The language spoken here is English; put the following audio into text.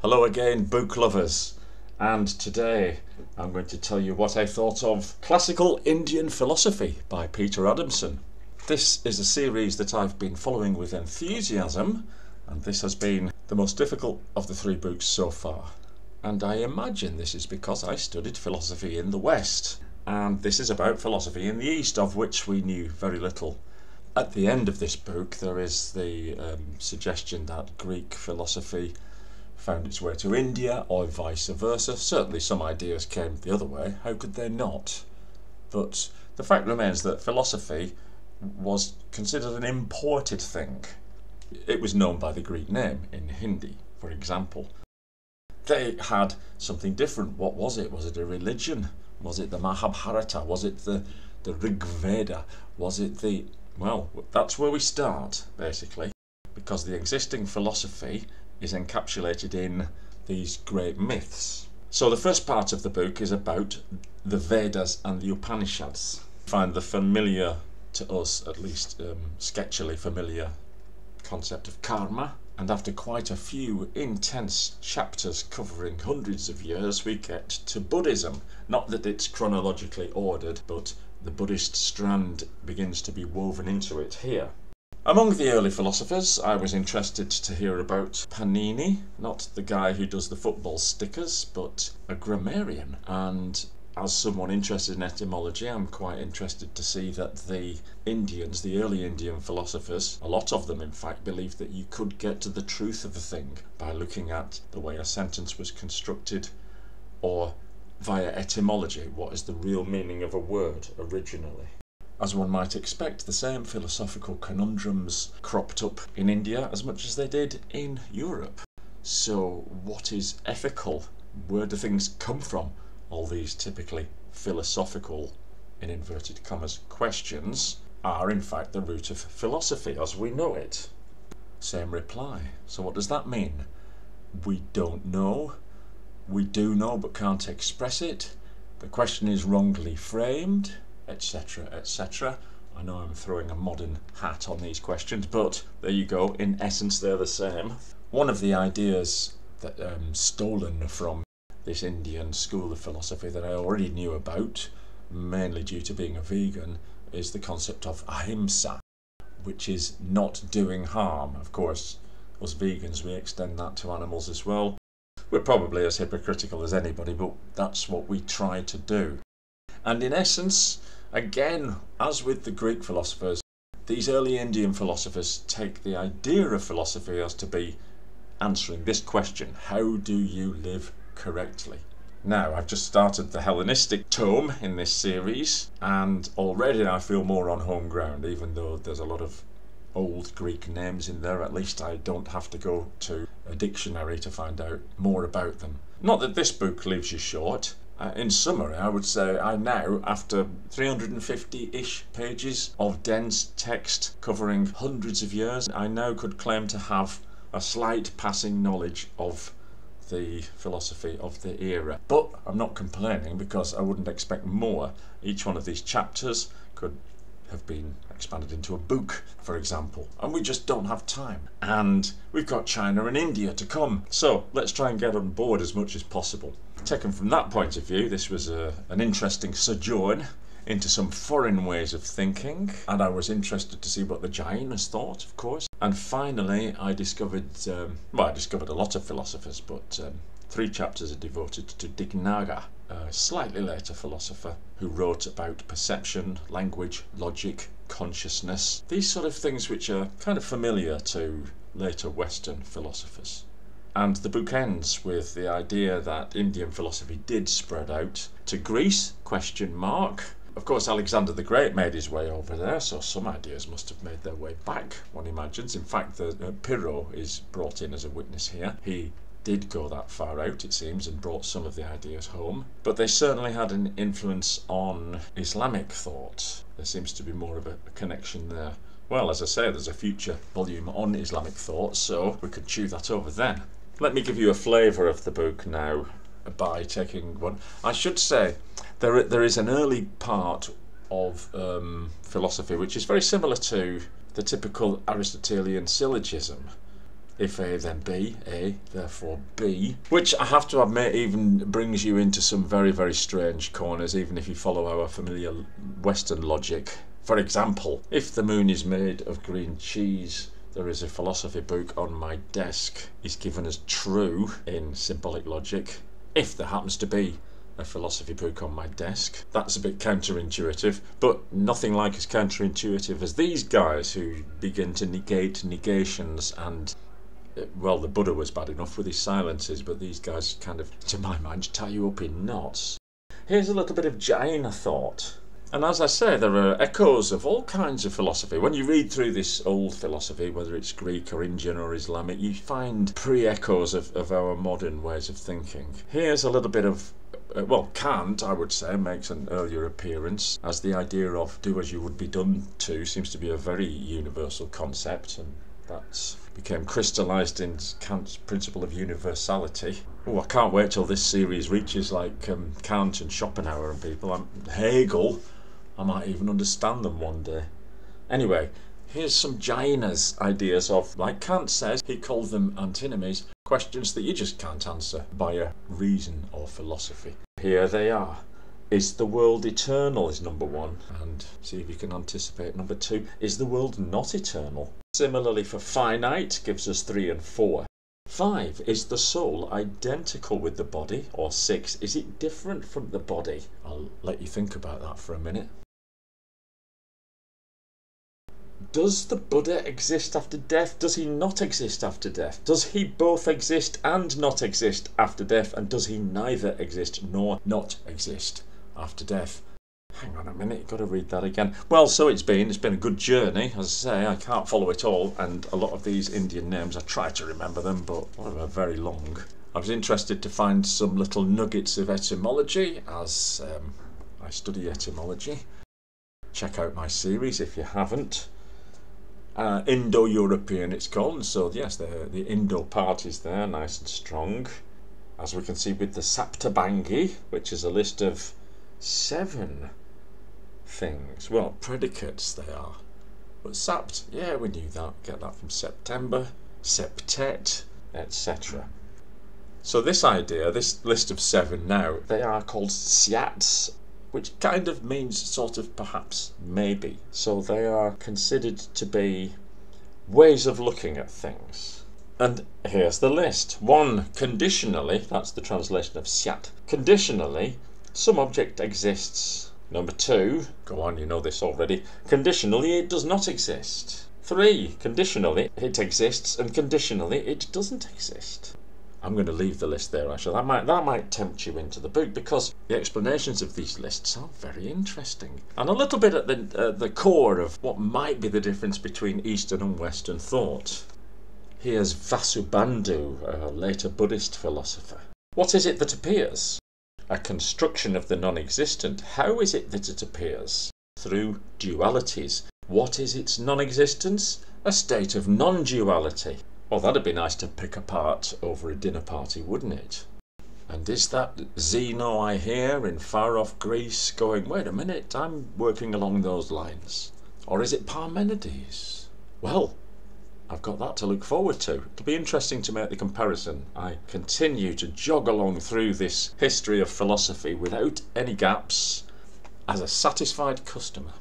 Hello again, book lovers, and today I'm going to tell you what I thought of Classical Indian Philosophy by Peter Adamson. This is a series that I've been following with enthusiasm, and this has been the most difficult of the three books so far. And I imagine this is because I studied philosophy in the West, and this is about philosophy in the East, of which we knew very little. At the end of this book there is the suggestion that Greek philosophy found its way to India, or vice versa. Certainly some ideas came the other way. How could they not? But the fact remains that philosophy was considered an imported thing. It was known by the Greek name in Hindi, for example. They had something different. What was it? Was it a religion? Was it the Mahabharata? Was it the Rig Veda? Was it the... Well, that's where we start, basically, because the existing philosophy is encapsulated in these great myths. So the first part of the book is about the Vedas and the Upanishads. Find the familiar, to us at least, sketchily familiar concept of karma, and after quite a few intense chapters covering hundreds of years, we get to Buddhism. Not that it's chronologically ordered, but the Buddhist strand begins to be woven into it here. Among the early philosophers, I was interested to hear about Panini, not the guy who does the football stickers, but a grammarian. And as someone interested in etymology, I'm quite interested to see that the Indians, the early Indian philosophers, a lot of them in fact, believed that you could get to the truth of a thing by looking at the way a sentence was constructed, or via etymology, what is the real meaning of a word originally. As one might expect, the same philosophical conundrums cropped up in India as much as they did in Europe. So what is ethical? Where do things come from? All these typically philosophical, in inverted commas, questions are in fact the root of philosophy as we know it. Same reply. So what does that mean? We don't know. We do know but can't express it. The question is wrongly framed, etc., etc. I know I'm throwing a modern hat on these questions, but there you go. In essence, they're the same. One of the ideas that stolen from this Indian school of philosophy that I already knew about, mainly due to being a vegan, is the concept of Ahimsa, which is not doing harm. Of course, us vegans, we extend that to animals as well. We're probably as hypocritical as anybody, but that's what we try to do. And in essence, again, as with the Greek philosophers, these early Indian philosophers take the idea of philosophy as to be answering this question: how do you live correctly? Now, I've just started the Hellenistic tome in this series, and already I feel more on home ground, even though there's a lot of old Greek names in there. At least I don't have to go to a dictionary to find out more about them. Not that this book leaves you short. In summary, I would say I now, after 350-ish pages of dense text covering hundreds of years, I now could claim to have a slight passing knowledge of the philosophy of the era. But I'm not complaining, because I wouldn't expect more. Each one of these chapters could have been expanded into a book, for example, and we just don't have time. And we've got China and India to come, so let's try and get on board as much as possible. Taken from that point of view, this was an interesting sojourn into some foreign ways of thinking, and I was interested to see what the Jainas thought, of course. And finally I discovered, I discovered a lot of philosophers, but 3 chapters are devoted to Dignaga, a slightly later philosopher who wrote about perception, language, logic, consciousness, these sort of things which are kind of familiar to later Western philosophers. And the book ends with the idea that Indian philosophy did spread out to Greece, question mark. Of course, Alexander the Great made his way over there, so some ideas must have made their way back, one imagines. In fact, Pyrrho is brought in as a witness here. He did go that far out, it seems, and brought some of the ideas home. But they certainly had an influence on Islamic thought. There seems to be more of a connection there. Well, as I say, there's a future volume on Islamic thought, so we could chew that over then. Let me give you a flavour of the book now by taking one. I should say there is an early part of philosophy which is very similar to the typical Aristotelian syllogism. If A then B, A therefore B, which I have to admit even brings you into some very, very strange corners, even if you follow our familiar Western logic. For example, if the moon is made of green cheese, there is a philosophy book on my desk is given as true in symbolic logic. If there happens to be a philosophy book on my desk, that's a bit counterintuitive, but nothing like as counterintuitive as these guys who begin to negate negations. And well, the Buddha was bad enough with his silences, but these guys kind of, to my mind, tie you up in knots. Here's a little bit of Jaina thought. And as I say, there are echoes of all kinds of philosophy. When you read through this old philosophy, whether it's Greek or Indian or Islamic, you find pre-echoes of our modern ways of thinking. Here's a little bit of, well, Kant, I would say, makes an earlier appearance, as the idea of do as you would be done to seems to be a very universal concept, and that became crystallised in Kant's principle of universality. Oh, I can't wait till this series reaches like Kant and Schopenhauer and people. Hegel, I might even understand them one day. Anyway, here's some Jaina's ideas of, like Kant says, he called them antinomies, questions that you just can't answer by a reason or philosophy. Here they are. Is the world eternal is number one, and see if you can anticipate number two. Is the world not eternal? Similarly for finite gives us 3 and 4. 5, is the soul identical with the body? Or 6, is it different from the body? I'll let you think about that for a minute. Does the Buddha exist after death? Does he not exist after death? Does he both exist and not exist after death? And does he neither exist nor not exist after death? Hang on a minute, you've got to read that again. Well, so it's been a good journey. As I say, I can't follow it all, and a lot of these Indian names, I try to remember them, but they're very long. I was interested to find some little nuggets of etymology, as I study etymology. Check out my series if you haven't. Indo-European it's called, so yes, the Indo part is there, nice and strong. As we can see with the Saptabangi, which is a list of 7 things. Well, predicates they are. But sapt, yeah, we knew that. Get that from September, septet, etc. So this idea, this list of 7 now, they are called syats, which kind of means sort of perhaps maybe. So they are considered to be ways of looking at things. And here's the list. 1, conditionally, that's the translation of syat. Conditionally, some object exists. Number 2, go on, you know this already. Conditionally, it does not exist. 3, conditionally, it exists, and conditionally, it doesn't exist. I'm going to leave the list there, actually. That might tempt you into the book, because the explanations of these lists are very interesting. And a little bit at the core of what might be the difference between Eastern and Western thought. Here's Vasubandhu, a later Buddhist philosopher. What is it that appears? A construction of the non-existent. How is it that it appears? Through dualities. What is its non-existence? A state of non-duality. Well, that'd be nice to pick apart over a dinner party, wouldn't it? And is that Zeno I hear in far-off Greece going, wait a minute, I'm working along those lines? Or is it Parmenides? Well, I've got that to look forward to. It'll be interesting to make the comparison. I continue to jog along through this history of philosophy without any gaps as a satisfied customer.